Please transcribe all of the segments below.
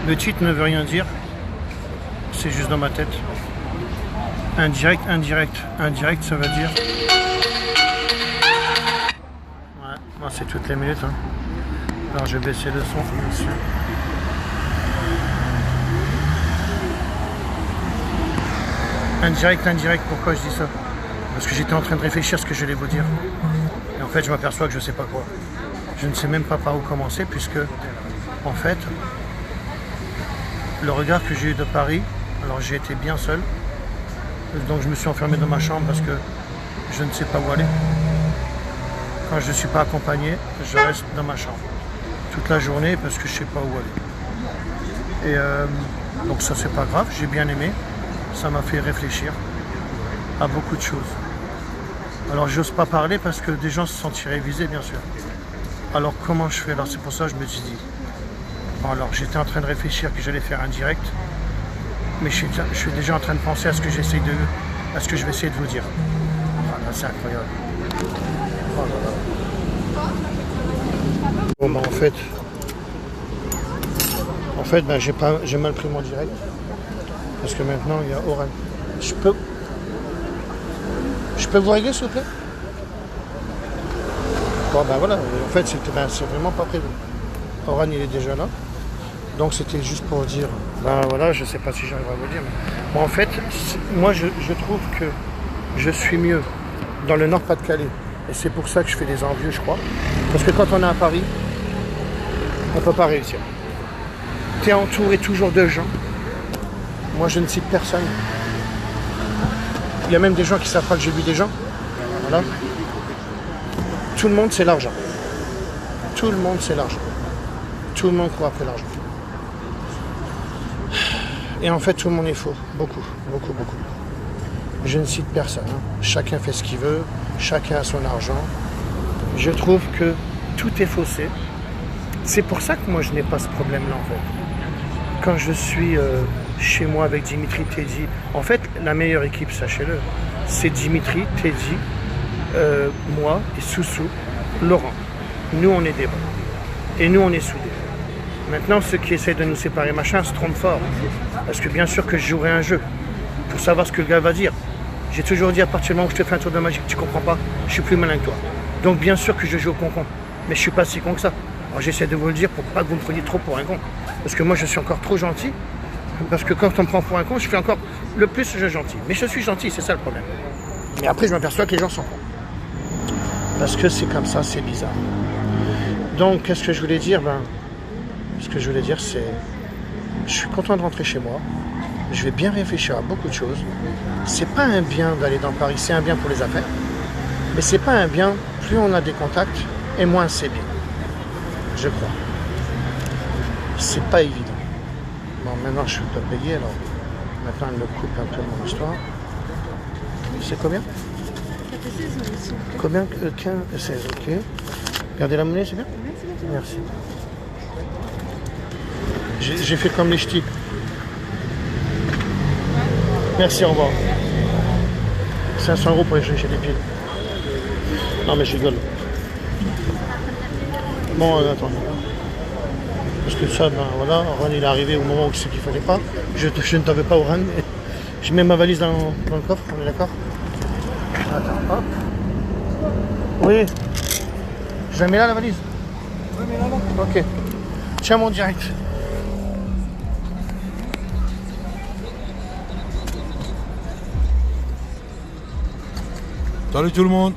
Le titre ne veut rien dire. C'est juste dans ma tête. Indirect, indirect. Indirect, ça veut dire... Ouais, bon, c'est toutes les minutes. Hein. Alors je vais baisser le son, bien sûr. Indirect, indirect, pourquoi je dis ça? Parce que j'étais en train de réfléchir à ce que je vais vous dire. Et en fait, je m'aperçois que je ne sais pas quoi. Je ne sais même pas par où commencer, puisque, en fait, le regard que j'ai eu de Paris, alors j'ai été bien seul, donc je me suis enfermé dans ma chambre parce que je ne sais pas où aller. Quand je ne suis pas accompagné, je reste dans ma chambre toute la journée parce que je ne sais pas où aller. Et donc ça, c'est pas grave, j'ai bien aimé. Ça m'a fait réfléchir à beaucoup de choses. Alors j'ose pas parler parce que des gens se sentiraient visés, bien sûr. Alors comment je fais? Alors c'est pour ça que je me suis dit. Alors j'étais en train de réfléchir que j'allais faire un direct, mais je suis déjà en train de penser à ce que je vais essayer de vous dire. Voilà, c'est incroyable. Oh là là. Bon ben en fait ben, j'ai mal pris mon direct. Parce que maintenant il y a Oran. Je peux vous régler s'il vous plaît? Bon ben voilà, en fait c'est vraiment pas prévu. Oran il est déjà là. Donc c'était juste pour dire, ben voilà, je sais pas si j'arrive à vous dire. Mais... Bon, en fait, moi je trouve que je suis mieux dans le Nord-Pas-de-Calais. Et c'est pour ça que je fais des envieux, je crois. Parce que quand on est à Paris, on ne peut pas réussir. Tu es entouré toujours de gens. Moi, je ne cite personne. Il y a même des gens qui ne savent pas que j'ai vu des gens. Voilà. Tout le monde, c'est l'argent. Tout le monde, c'est l'argent. Tout le monde croit après l'argent. Et en fait, tout le monde est faux. Beaucoup, beaucoup, beaucoup. Je ne cite personne. Hein. Chacun fait ce qu'il veut. Chacun a son argent. Je trouve que tout est faussé. C'est pour ça que moi, je n'ai pas ce problème-là, en fait. Quand je suis chez moi avec Dimitri, Teddy, en fait, la meilleure équipe, sachez-le, c'est Dimitri, Teddy, moi et Soussou, Laurent. Nous, on est des bons. Et nous, on est soudés. Maintenant, ceux qui essaient de nous séparer, machin, se trompent fort. Parce que bien sûr que je jouerai un jeu pour savoir ce que le gars va dire. J'ai toujours dit, à partir du moment où je te fais un tour de magie, tu comprends pas, je suis plus malin que toi. Donc bien sûr que je joue au con-con. Mais je suis pas si con que ça. Alors j'essaie de vous le dire pour pas que vous me preniez trop pour un con. Parce que moi, je suis encore trop gentil. Parce que quand on me prend pour un con, je fais encore le plus je gentil. Mais je suis gentil, c'est ça le problème. Mais après, je m'aperçois que les gens sont cons. Parce que c'est comme ça, c'est bizarre. Donc, qu'est-ce que je voulais dire? Ce que je voulais dire, c'est... Je suis content de rentrer chez moi. Je vais bien réfléchir à beaucoup de choses. C'est pas un bien d'aller dans Paris, c'est un bien pour les affaires. Mais c'est pas un bien, plus on a des contacts, et moins c'est bien. Je crois. C'est pas évident. Bon, maintenant je suis pas payé, alors maintenant elle me coupe un peu mon histoire. C'est combien? Combien? 15, 16, ok. Regardez la monnaie, c'est bien? Merci. J'ai fait comme les ch'tis. Merci, au revoir. 500 € pour aller chercher des pieds. Non mais je rigole. Bon, attendez. Parce que ça, ben voilà, Oran il est arrivé au moment où ce qu'il fallait pas. Je ne t'avais pas, Oran. Je mets ma valise dans le coffre, on est d'accord? Attends, hop. Oui. Je la mets là, la valise? Oui, mais là. Ok. Tiens mon direct. Salut tout le monde.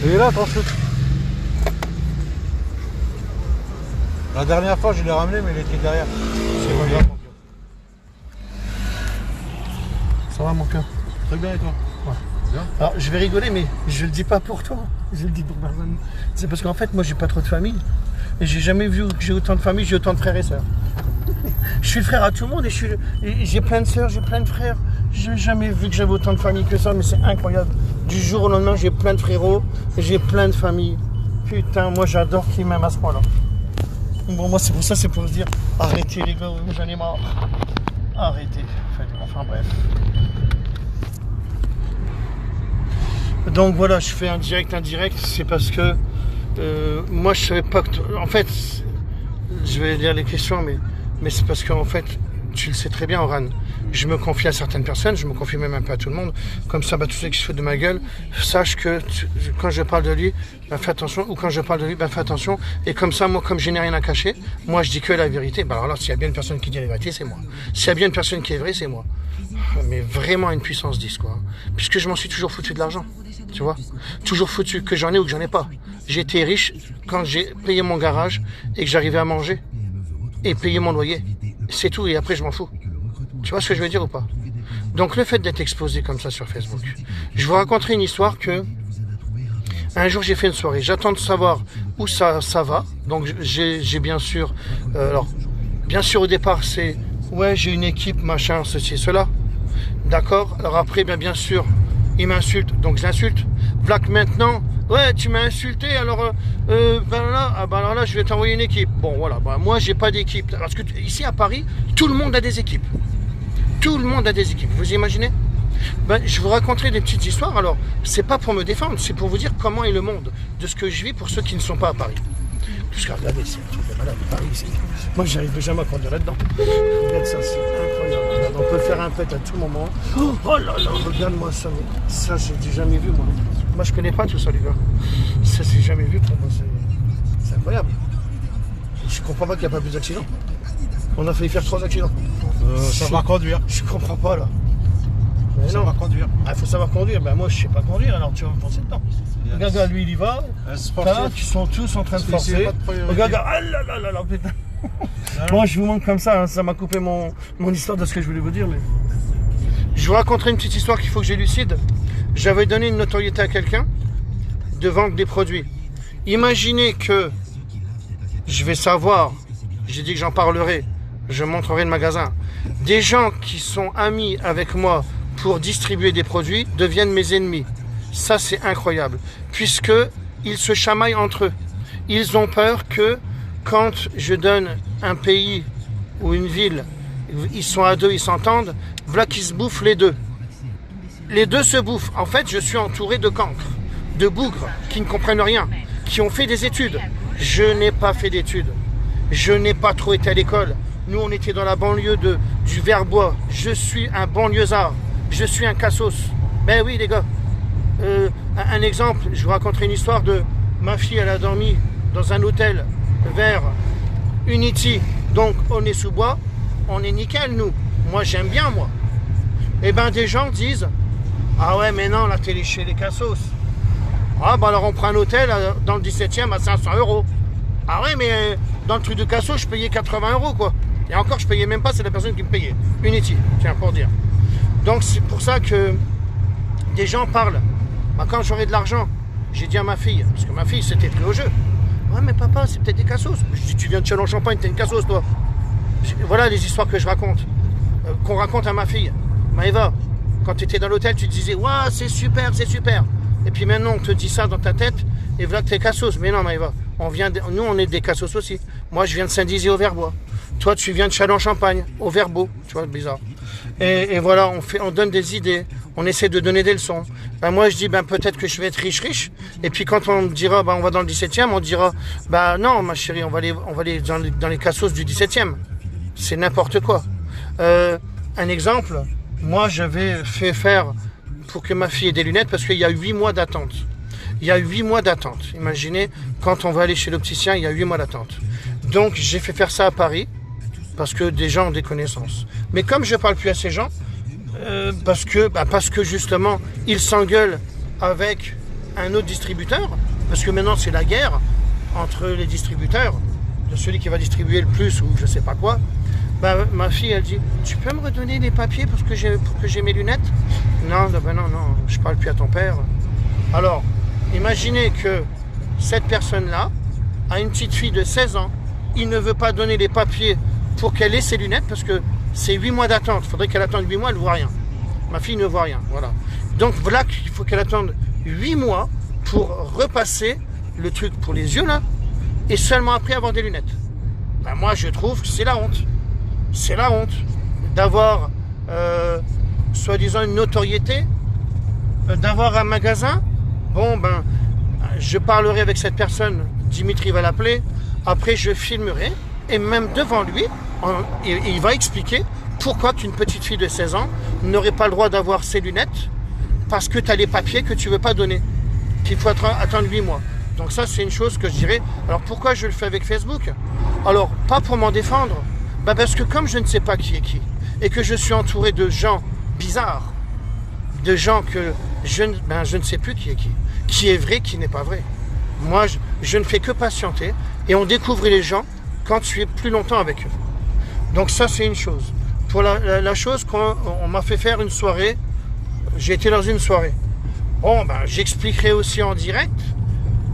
Il est là ton chute. La dernière fois je l'ai ramené mais il était derrière. C'est pas grave mon cœur. Ça va mon cœur? Très bien et toi? Ouais. Bien. Alors je vais rigoler mais je le dis pas pour toi. Je le dis pour personne. C'est parce qu'en fait moi j'ai pas trop de famille. Et j'ai jamais vu que j'ai autant de famille, j'ai autant de frères et sœurs. Je suis le frère à tout le monde et j'ai plein de sœurs, j'ai plein de frères. J'ai jamais vu que j'avais autant de famille que ça, mais c'est incroyable. Du jour au lendemain, j'ai plein de frérots, j'ai plein de familles. Putain, moi j'adore qu'ils m'aiment à ce point-là. Bon, moi c'est pour ça, c'est pour se dire, arrêtez les gars, j'en ai marre. Arrêtez, enfin bref. Donc voilà, je fais un direct, c'est parce que moi je savais pas que... En fait, je vais lire les questions, mais c'est parce qu'en fait, tu le sais très bien, Oran, je me confie à certaines personnes, je me confie même un peu à tout le monde. Comme ça, tous ceux qui se foutent de ma gueule, sache que quand je parle de lui, fais attention, ou quand je parle de lui, fais attention. Et comme ça, moi, comme je n'ai rien à cacher, moi je dis que la vérité. Alors là, s'il y a bien une personne qui dit la vérité, c'est moi. S'il y a bien une personne qui est vraie, c'est moi. Mais vraiment une puissance 10, quoi. Puisque je m'en suis toujours foutu de l'argent, tu vois. Toujours foutu, que j'en ai ou que j'en ai pas. J'étais riche quand j'ai payé mon garage et que j'arrivais à manger et payer mon loyer. C'est tout, et après je m'en fous. Tu vois ce que je veux dire ou pas? Donc le fait d'être exposé comme ça sur Facebook. Je vous raconterai une histoire que un jour j'ai fait une soirée. J'attends de savoir où ça va. Donc j'ai bien sûr... alors, bien sûr au départ c'est... Ouais, j'ai une équipe, machin, ceci et cela. D'accord. Alors après, bien sûr, il m'insulte, donc je l'insulte. Vlac maintenant... Ouais, tu m'as insulté, alors alors là, je vais t'envoyer une équipe. Bon, voilà, moi, j'ai pas d'équipe. Parce que ici, à Paris, tout le monde a des équipes. Tout le monde a des équipes, vous imaginez? Je vous raconterai des petites histoires, alors, c'est pas pour me défendre, c'est pour vous dire comment est le monde, de ce que je vis pour ceux qui ne sont pas à Paris. Parce que regardez, c'est un truc de malade, Paris, c'est... Moi, j'arrive jamais à conduire là-dedans. Regarde ça, c'est incroyable. Regarde, on peut faire un pet à tout moment. Oh là là, regarde-moi ça, mais ça, j'ai jamais vu, moi. Moi, je connais pas tout ça, les gars. Ça, c'est jamais vu pour moi. C'est incroyable. Je comprends pas qu'il n'y a pas plus d'accidents. On a failli faire 3 accidents. Savoir conduire. Je comprends pas, là. Mais Savoir conduire. Il faut savoir conduire. Moi, je sais pas conduire, alors tu vas me penser dedans. Regarde, lui, il y va. Là, ils sont tous en train de forcer. Regarde, ah là là là là, putain. Moi, je vous montre comme ça. Ça m'a coupé mon histoire de ce que je voulais vous dire. Mais... Je vous raconterai une petite histoire qu'il faut que j'élucide. J'avais donné une notoriété à quelqu'un de vendre des produits. Imaginez que je vais savoir, j'ai dit que j'en parlerai, je montrerai le magasin. Des gens qui sont amis avec moi pour distribuer des produits deviennent mes ennemis. Ça, c'est incroyable. Puisqu'ils se chamaillent entre eux. Ils ont peur que quand je donne un pays ou une ville, ils sont à deux, ils s'entendent, voilà qu'ils se bouffent les deux. Les deux se bouffent. En fait, je suis entouré de cancres, de bougres, qui ne comprennent rien, qui ont fait des études. Je n'ai pas fait d'études. Je n'ai pas trop été à l'école. Nous, on était dans la banlieue du Verbois. Je suis un banlieusard. Je suis un cassos. Ben oui, les gars. Un exemple, je vous raconterai une histoire de ma fille, elle a dormi dans un hôtel vers Unity. Donc, on est sous bois. On est nickel, nous. Moi, j'aime bien, moi. Eh ben, des gens disent... Ah ouais, mais non, là, t'es chez les cassos. Ah, alors on prend un hôtel dans le 17e à 500 €. Ah ouais, mais dans le truc de cassos, je payais 80 €, quoi. Et encore, je payais même pas, c'est la personne qui me payait. Unity, tiens, pour dire. Donc, c'est pour ça que des gens parlent. Quand j'aurai de l'argent, j'ai dit à ma fille, parce que ma fille s'était pris au jeu. Ouais, mais papa, c'est peut-être des cassos. Je dis, tu viens de Châlons-Champagne, t'es une cassos, toi. Voilà les histoires que je raconte. Qu'on raconte à ma fille. Maëva, quand tu étais dans l'hôtel, tu te disais, waouh, c'est super, c'est super. Et puis maintenant, on te dit ça dans ta tête, et voilà que t'es cassos. Mais non, Maëva, nous, on est des cassos aussi. Moi, je viens de Saint-Dizier au Verbois. Toi, tu viens de Châlons-Champagne, au Verbeau. Tu vois, bizarre. Et voilà, on donne des idées. On essaie de donner des leçons. Moi, je dis, peut-être que je vais être riche. Et puis, quand on me dira, on va dans le 17e, on dira, non, ma chérie, on va aller dans les cassos du 17e. C'est n'importe quoi. Un exemple, moi, j'avais fait faire pour que ma fille ait des lunettes parce qu'il y a 8 mois d'attente. Il y a 8 mois d'attente. Imaginez, quand on va aller chez l'opticien, il y a 8 mois d'attente. Donc, j'ai fait faire ça à Paris parce que des gens ont des connaissances. Mais comme je ne parle plus à ces gens, parce que justement, ils s'engueulent avec un autre distributeur, parce que maintenant, c'est la guerre entre les distributeurs, de celui qui va distribuer le plus ou je ne sais pas quoi. Ma fille, elle dit, tu peux me redonner les papiers pour que j'ai mes lunettes? Non, non, je parle plus à ton père. Alors, imaginez que cette personne-là a une petite fille de 16 ans, il ne veut pas donner les papiers pour qu'elle ait ses lunettes parce que c'est 8 mois d'attente. Il faudrait qu'elle attende 8 mois, elle ne voit rien. Ma fille ne voit rien, voilà. Donc voilà qu'il faut qu'elle attende 8 mois pour repasser le truc pour les yeux là, et seulement après avoir des lunettes. Moi, je trouve que c'est la honte. C'est la honte d'avoir, soi-disant, une notoriété, d'avoir un magasin. Je parlerai avec cette personne Dimitri va l'appeler. Après, je filmerai. Et même devant lui, il va expliquer pourquoi qu'une petite fille de 16 ans n'aurait pas le droit d'avoir ses lunettes parce que tu as les papiers que tu ne veux pas donner, qu'il faut attendre 8 mois. Donc ça, c'est une chose que je dirais. Alors pourquoi je le fais avec Facebook? Alors, pas pour m'en défendre, parce que comme je ne sais pas qui est qui, et que je suis entouré de gens bizarres, de gens que je ne sais plus qui est vrai, qui n'est pas vrai. Moi, je ne fais que patienter, et on découvre les gens quand tu es plus longtemps avec eux. Donc ça, c'est une chose. Pour la chose qu'on m'a fait faire une soirée, j'ai été dans une soirée. Bon, j'expliquerai aussi en direct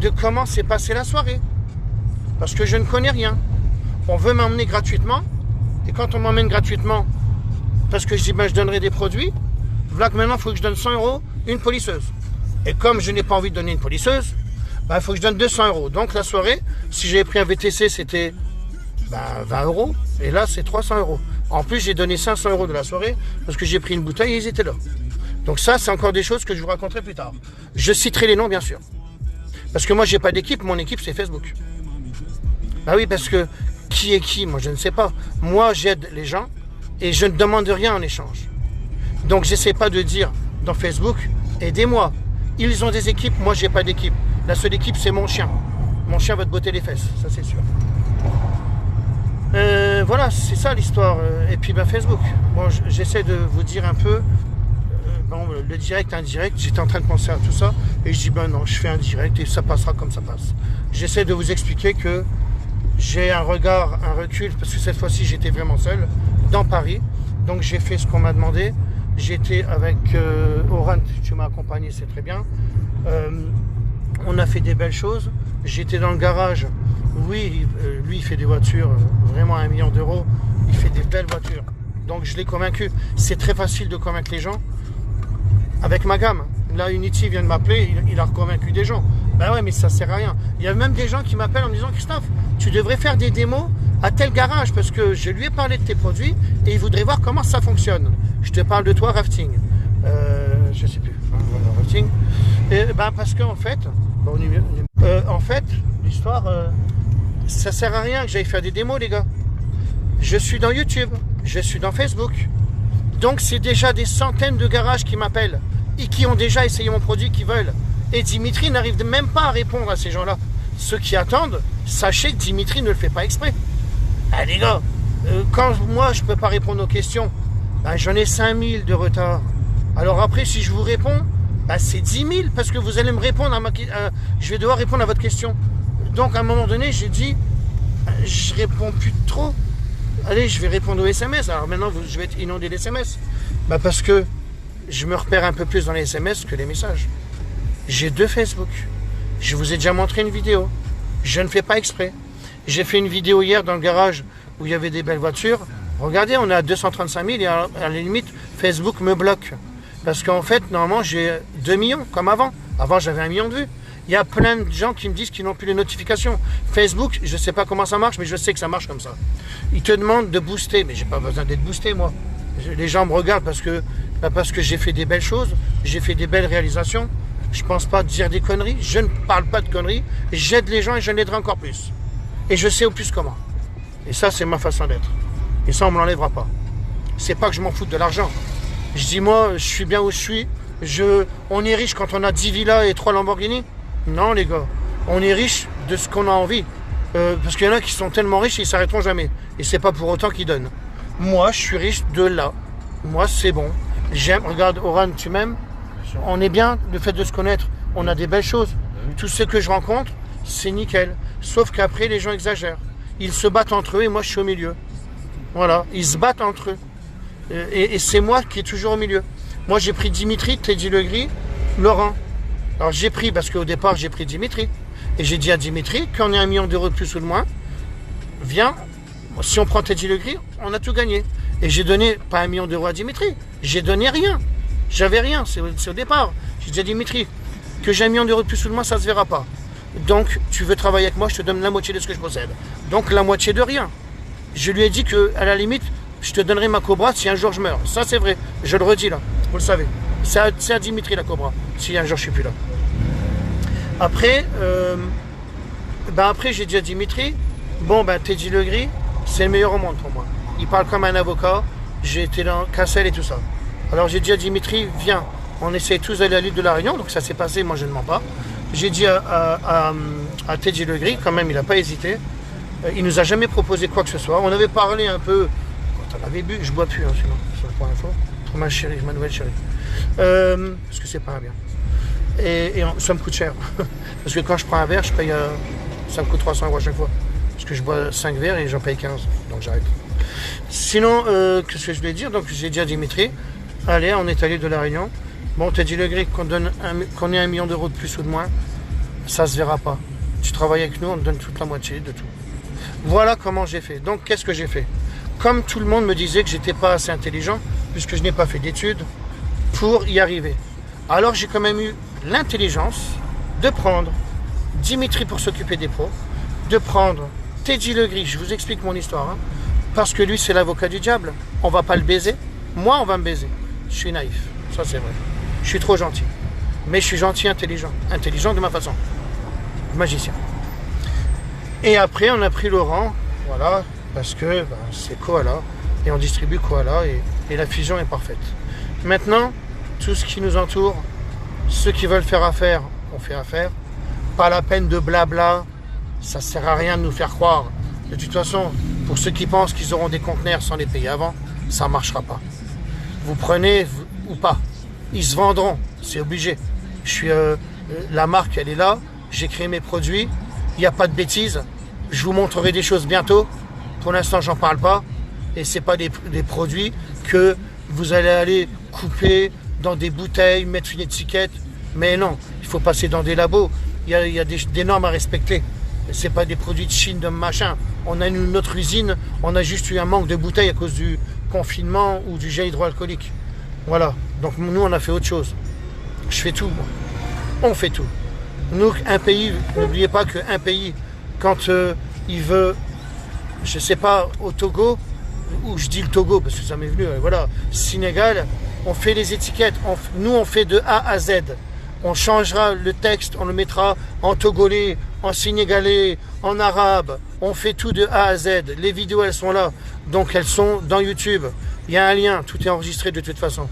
de comment s'est passée la soirée. Parce que je ne connais rien. On veut m'emmener gratuitement. Et quand on m'emmène gratuitement, parce que je dis, je donnerai des produits, voilà que maintenant, il faut que je donne 100 € une polisseuse. Et comme je n'ai pas envie de donner une polisseuse, il faut que je donne 200 €. Donc la soirée, si j'avais pris un VTC, c'était 20 €. Et là, c'est 300 €. En plus, j'ai donné 500 € de la soirée parce que j'ai pris une bouteille et ils étaient là. Donc ça, c'est encore des choses que je vous raconterai plus tard. Je citerai les noms, bien sûr. Parce que moi, j'ai pas d'équipe. Mon équipe, c'est Facebook. Oui, parce que qui est qui? Moi, je ne sais pas. Moi, j'aide les gens et je ne demande rien en échange. Donc, j'essaie pas de dire dans Facebook, aidez-moi. Ils ont des équipes, moi, j'ai pas d'équipe. La seule équipe, c'est mon chien. Mon chien va te botter les fesses, ça c'est sûr. Voilà, c'est ça l'histoire. Et puis Facebook. Bon, j'essaie de vous dire un peu. Le direct, indirect, j'étais en train de penser à tout ça. Et je dis, non, je fais un direct et ça passera comme ça passe. J'essaie de vous expliquer que j'ai un recul, parce que cette fois-ci, j'étais vraiment seul, dans Paris. Donc j'ai fait ce qu'on m'a demandé. J'étais avec Oran, tu m'as accompagné, c'est très bien. On a fait des belles choses. J'étais dans le garage. Oui, lui, il fait des voitures vraiment à 1 million d'euros. Il fait des belles voitures. Donc, je l'ai convaincu. C'est très facile de convaincre les gens avec ma gamme. Là, Unity vient de m'appeler. Il a convaincu des gens. Ouais, mais ça sert à rien. Il y a même des gens qui m'appellent en me disant, Christophe, tu devrais faire des démos à tel garage parce que je lui ai parlé de tes produits et il voudrait voir comment ça fonctionne. Je te parle de toi, rafting. Je sais plus. Voilà, rafting. Et, parce qu'en fait, l'histoire, ça sert à rien que j'aille faire des démos, les gars. Je suis dans YouTube, je suis dans Facebook. Donc, c'est déjà des centaines de garages qui m'appellent et qui ont déjà essayé mon produit, qui veulent. Et Dimitri n'arrive même pas à répondre à ces gens-là. Ceux qui attendent, sachez que Dimitri ne le fait pas exprès. Les gars, quand moi, je ne peux pas répondre aux questions, j'en ai 5000 de retard. Alors après, si je vous réponds, c'est 10 000 parce que vous allez me répondre je vais devoir répondre à votre question. Donc à un moment donné, j'ai dit, je réponds plus trop. Allez, je vais répondre aux SMS. Alors maintenant, je vais être inondé d'SMS. Parce que je me repère un peu plus dans les SMS que les messages. J'ai 2 Facebook. Je vous ai déjà montré une vidéo. Je ne fais pas exprès. J'ai fait une vidéo hier dans le garage où il y avait des belles voitures. Regardez, on est à 235 000 et à la limite, Facebook me bloque. Parce qu'en fait, normalement, j'ai 2 millions, comme avant. Avant, j'avais 1 million de vues. Il y a plein de gens qui me disent qu'ils n'ont plus les notifications. Facebook, je ne sais pas comment ça marche, mais je sais que ça marche comme ça. Ils te demandent de booster, mais j'ai pas besoin d'être boosté, moi. Les gens me regardent parce que j'ai fait des belles choses, j'ai fait des belles réalisations. Je ne pense pas dire des conneries, je ne parle pas de conneries. J'aide les gens et je l'aiderai encore plus. Et je sais au plus comment. Et ça, c'est ma façon d'être. Et ça, on ne me l'enlèvera pas. C'est pas que je m'en foute de l'argent. Je dis, moi, je suis bien où je suis. On est riche quand on a 10 villas et 3 Lamborghini. Non, les gars. On est riche de ce qu'on a envie. Parce qu'il y en a qui sont tellement riches, ils ne s'arrêteront jamais. Et c'est pas pour autant qu'ils donnent. Moi, je suis riche de là. Moi, c'est bon. J'aime. Regarde, Oran, tu m'aimes. On est bien, le fait de se connaître. On a des belles choses. Tout ce que je rencontre, c'est nickel. Sauf qu'après, les gens exagèrent. Ils se battent entre eux et moi, je suis au milieu. Voilà. Ils se battent entre eux. Et c'est moi qui est toujours au milieu. Moi, j'ai pris Dimitri, Teddy Legris, Laurent. Alors, j'ai pris, parce qu'au départ, j'ai pris Dimitri. Et j'ai dit à Dimitri, qu'on ait 1 million d'euros de plus ou de moins, viens, si on prend Teddy Legris, on a tout gagné. Et j'ai donné, pas 1 million d'euros à Dimitri, j'ai donné rien. J'avais rien, c'est au départ. J'ai dit à Dimitri, que j'ai 1 million d'euros de plus ou de moins, ça ne se verra pas. Donc, tu veux travailler avec moi, je te donne la moitié de ce que je possède. Donc, la moitié de rien. Je lui ai dit qu'à la limite, je te donnerai ma Cobra si un jour je meurs. Ça, c'est vrai. Je le redis là. Vous le savez. C'est à Dimitri la Cobra. Si un jour je suis plus là. Après, Ben après, j'ai dit à Dimitri, bon, ben Teddy Legris, c'est le meilleur au monde pour moi. Il parle comme un avocat, j'ai été dans Cassel et tout ça. Alors j'ai dit à Dimitri, viens, on essaie tous d'aller à l'île de la Réunion, donc ça s'est passé, moi je ne mens pas. J'ai dit à Teddy Legris, quand même, il n'a pas hésité. Il nous a jamais proposé quoi que ce soit. On avait parlé un peu, quand on avait bu, je bois plus, hein, sinon, sur le point info, pour ma chérie, ma nouvelle chérie. Parce que c'est pas bien. Et ça me coûte cher. Parce que quand je prends un verre, je paye, ça me coûte 300 € à chaque fois. Parce que je bois 5 verres et j'en paye 15. Donc j'arrête. Sinon, qu'est-ce que je voulais dire? Donc j'ai dit à Dimitri, allez, on est allé de la Réunion. Bon, t'as dit le grec qu'on ait 1 million d'euros de plus ou de moins, ça se verra pas. Tu travailles avec nous, on te donne toute la moitié de tout. Voilà comment j'ai fait. Donc qu'est-ce que j'ai fait? Comme tout le monde me disait que j'étais pas assez intelligent, puisque je n'ai pas fait d'études, pour y arriver. Alors j'ai quand même eu l'intelligence de prendre Dimitri pour s'occuper des pros, de prendre Teddy Legris, je vous explique mon histoire, hein, parce que lui c'est l'avocat du diable. On va pas le baiser, moi on va me baiser. Je suis naïf, ça c'est vrai. Je suis trop gentil. Mais je suis gentil, intelligent. Intelligent de ma façon. Magicien. Et après, on a pris Laurent, voilà, parce que c'est Koala. Et on distribue Koala et la fusion est parfaite. Maintenant, tout ce qui nous entoure, ceux qui veulent faire affaire, on fait affaire. Pas la peine de blabla. Ça sert à rien de nous faire croire. De toute façon, pour ceux qui pensent qu'ils auront des conteneurs sans les payer avant, ça ne marchera pas. Vous prenez ou pas. Ils se vendront, c'est obligé. Je suis la marque, elle est là. J'ai créé mes produits. Il n'y a pas de bêtises. Je vous montrerai des choses bientôt. Pour l'instant, j'en parle pas. Et c'est pas des produits que vous allez aller couper dans des bouteilles, mettre une étiquette. Mais non, il faut passer dans des labos. Il y a des normes à respecter. C'est pas des produits de Chine, de machin. On a notre usine. On a juste eu un manque de bouteilles à cause du confinement ou du gel hydroalcoolique. Voilà. Donc nous, on a fait autre chose. Je fais tout, moi. On fait tout. Nous, un pays, n'oubliez pas qu'un pays, quand il veut, je sais pas, au Togo, ou je dis le Togo, parce que ça m'est venu, voilà, Sénégal, on fait les étiquettes. Nous, on fait de A à Z. On changera le texte, on le mettra en togolais, en sénégalais, en arabe. On fait tout de A à Z. Les vidéos, elles sont là. Donc, elles sont dans YouTube. Il y a un lien, tout est enregistré de toute façon.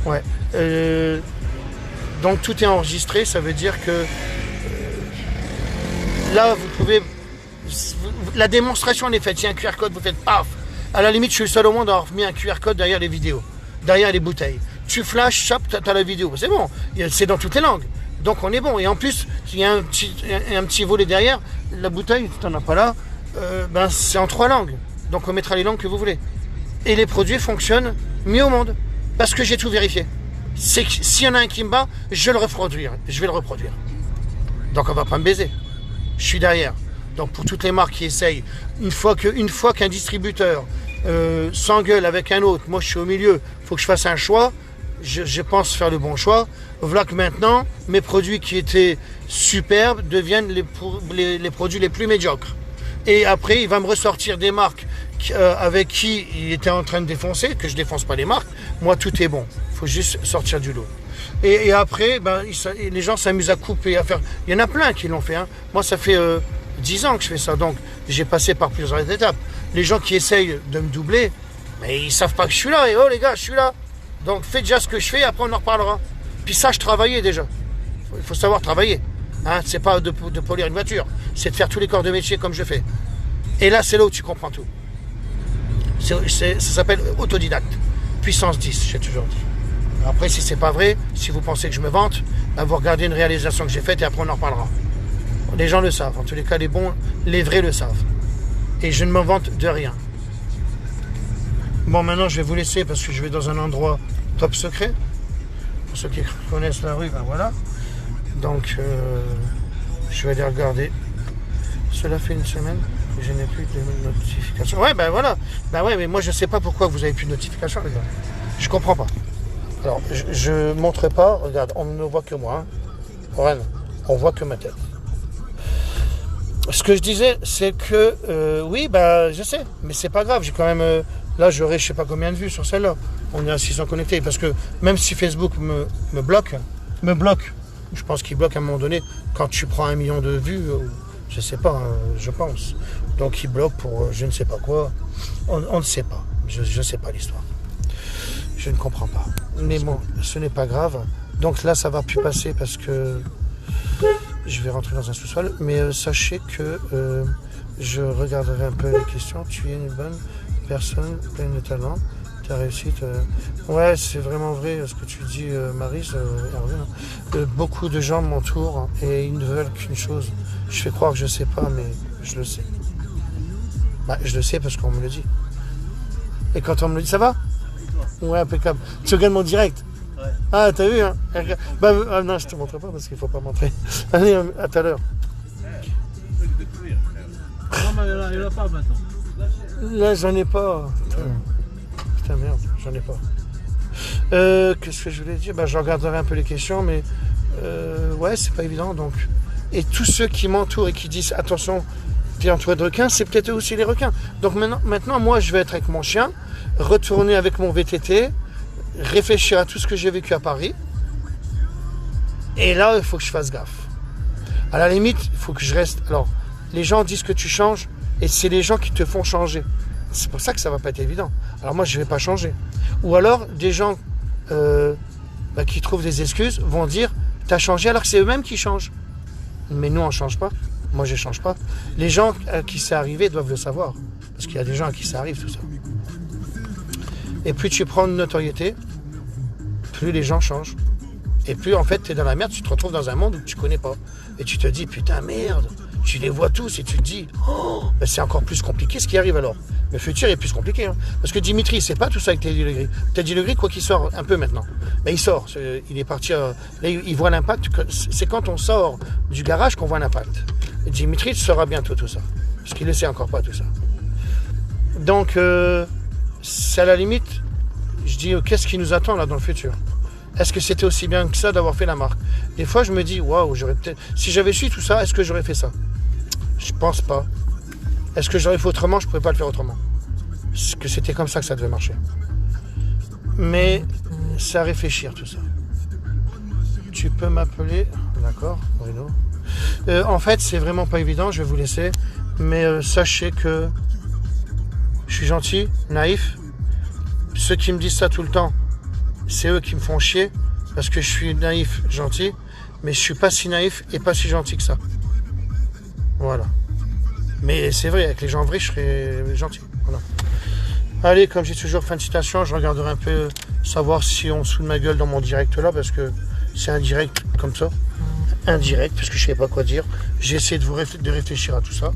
Ouais. Donc tout est enregistré, ça veut dire que là vous pouvez, la démonstration elle est faite, il y a un QR code, vous faites paf. À la limite je suis le seul au monde à avoir mis un QR code derrière les vidéos, derrière les bouteilles. Tu flashes, chop, t'as la vidéo, c'est bon, c'est dans toutes les langues. Donc on est bon, et en plus il y a un petit volet derrière, la bouteille, tu n'en as pas là, c'est en 3 langues. Donc on mettra les langues que vous voulez. Et les produits fonctionnent mieux au monde. Parce que j'ai tout vérifié. C'est que s'il y en a un qui me bat, je vais le reproduire. Donc on va pas me baiser. Je suis derrière. Donc pour toutes les marques qui essayent, une fois qu'un distributeur s'engueule avec un autre, moi je suis au milieu, il faut que je fasse un choix. Je pense faire le bon choix. Voilà que maintenant, mes produits qui étaient superbes deviennent les produits les plus médiocres. Et après, il va me ressortir des marques avec qui il était en train de défoncer, que je défonce pas les marques. Moi, tout est bon. Il faut juste sortir du lot. Et après, les gens s'amusent à couper, à faire. Il y en a plein qui l'ont fait. Hein. Moi, ça fait 10 ans que je fais ça. Donc, j'ai passé par plusieurs étapes. Les gens qui essayent de me doubler, mais ils savent pas que je suis là. Et oh les gars, je suis là. Donc, faites déjà ce que je fais. Après, on en reparlera. Puis ça, je travaillais déjà. Il faut savoir travailler. Hein. C'est pas de polir une voiture. C'est de faire tous les corps de métier comme je fais. Et là, c'est là où tu comprends tout. Ça s'appelle autodidacte. Puissance 10, j'ai toujours dit. Après, si c'est pas vrai, si vous pensez que je me vante, vous regardez une réalisation que j'ai faite et après on en reparlera. Les gens le savent. En tous les cas, les bons, les vrais le savent. Et je ne m'en vante de rien. Bon, maintenant, je vais vous laisser parce que je vais dans un endroit top secret. Pour ceux qui connaissent la rue, voilà. Donc, je vais aller regarder. Cela fait une semaine que je n'ai plus de notification. Ouais, voilà. Ouais, mais moi, je sais pas pourquoi vous avez plus de notification, les gars. Je comprends pas. Alors, je montrerai pas. Regarde, on ne voit que moi. Hein. On voit que ma tête. Ce que je disais, c'est que, oui, je sais, mais c'est pas grave. J'ai quand même, là, j'aurai je sais pas combien de vues sur celle-là. On est à 600 connectés. Parce que même si Facebook me bloque, je pense qu'il bloque à un moment donné, quand tu prends 1 million de vues, Je sais pas, hein, je pense. Donc il bloque pour je ne sais pas quoi. On ne sait pas. Je ne sais pas l'histoire. Je ne comprends pas. Mais bon, ce n'est pas grave. Donc là, ça va plus passer parce que je vais rentrer dans un sous-sol. Mais sachez que je regarderai un peu les questions. Tu es une bonne personne, pleine de talent. Ta réussite. Ouais, c'est vraiment vrai ce que tu dis, Maryse, Hervé. Beaucoup de gens m'entourent et ils ne veulent qu'une chose. Je fais croire que je sais pas, mais je le sais. Bah, je le sais parce qu'on me le dit. Et quand on me le dit, ça va? Ouais, impeccable. Tu regardes mon direct? Ouais. Ah, t'as vu, hein? Bah, non, je te montre pas parce qu'il faut pas montrer. Allez, à tout à l'heure. Non, mais il n'y en a pas maintenant. Là, j'en ai pas. Putain, merde, j'en ai pas. Qu'est-ce que je voulais dire? Bah, je regarderai un peu les questions, mais ouais, c'est pas évident. Donc. Et tous ceux qui m'entourent et qui disent attention, tu es entouré de requins, c'est peut-être eux aussi les requins. Donc maintenant, moi, je vais être avec mon chien, retourner avec mon VTT, réfléchir à tout ce que j'ai vécu à Paris. Et là, il faut que je fasse gaffe. À la limite, il faut que je reste. Alors, les gens disent que tu changes, et c'est les gens qui te font changer. C'est pour ça que ça va pas être évident. Alors moi, je vais pas changer. Ou alors, des gens qui trouvent des excuses vont dire t'as changé alors que c'est eux-mêmes qui changent. Mais nous, on ne change pas. Moi, je ne change pas. Les gens à qui c'est arrivé doivent le savoir. Parce qu'il y a des gens à qui ça arrive, tout ça. Et plus tu prends de notoriété, plus les gens changent. Et plus, en fait, tu es dans la merde, tu te retrouves dans un monde où tu ne connais pas. Et tu te dis, putain, merde, tu les vois tous et tu te dis, oh, ben c'est encore plus compliqué ce qui arrive alors. Le futur est plus compliqué. Hein. Parce que Dimitri, c'est pas tout ça avec Teddy Legris. Teddy Legris, quoi qu'il sort un peu maintenant. Mais il sort. Il est parti. Là, il voit l'impact. C'est quand on sort du garage qu'on voit l'impact. Et Dimitri saura bientôt tout ça. Parce qu'il ne sait encore pas tout ça. Donc, c'est à la limite, je dis, qu'est-ce qui nous attend là dans le futur? Est-ce que c'était aussi bien que ça d'avoir fait la marque? Des fois, je me dis, waouh, j'aurais peut-être. Si j'avais su tout ça, est-ce que j'aurais fait ça? Je pense pas. Est-ce que j'aurais fait autrement? Je ne pouvais pas le faire autrement. Parce que c'était comme ça que ça devait marcher. Mais c'est à réfléchir tout ça. Tu peux m'appeler, d'accord, Bruno. En fait, c'est vraiment pas évident, je vais vous laisser. Mais sachez que je suis gentil, naïf. Ceux qui me disent ça tout le temps, c'est eux qui me font chier. Parce que je suis naïf, gentil. Mais je suis pas si naïf et pas si gentil que ça. Voilà. Mais c'est vrai, avec les gens vrais, je serais gentil. Voilà. Allez, comme j'ai toujours fin de citation, je regarderai un peu savoir si on se fout de ma gueule dans mon direct là, parce que c'est un direct comme ça. Indirect, parce que je ne savais pas quoi dire. J'ai essayé de réfléchir à tout ça.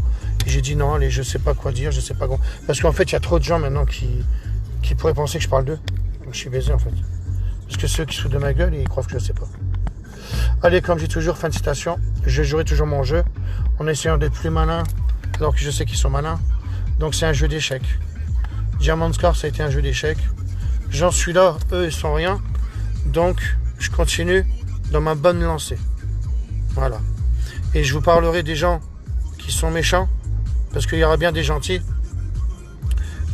Et j'ai dit non, allez, je ne sais pas quoi dire, je sais pas quoi. Parce qu'en fait, il y a trop de gens maintenant qui pourraient penser que je parle d'eux. Donc je suis baisé en fait. Parce que ceux qui se foutent de ma gueule, ils croient que je ne sais pas. Allez, comme j'ai toujours fin de citation, je jouerai toujours mon jeu en essayant d'être plus malin alors que je sais qu'ils sont malins. Donc c'est un jeu d'échecs. Diamond Scar, ça a été un jeu d'échecs. J'en suis là, eux ils sont rien. Donc je continue dans ma bonne lancée. Voilà. Et je vous parlerai des gens qui sont méchants, parce qu'il y aura bien des gentils.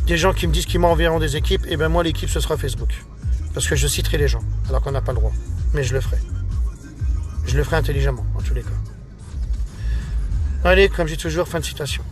Des gens qui me disent qu'ils m'enverront des équipes, et bien moi l'équipe ce sera Facebook. Parce que je citerai les gens, alors qu'on n'a pas le droit. Mais je le ferai. Je le ferai intelligemment, en tous les cas. Allez, comme j'ai toujours, fin de citation.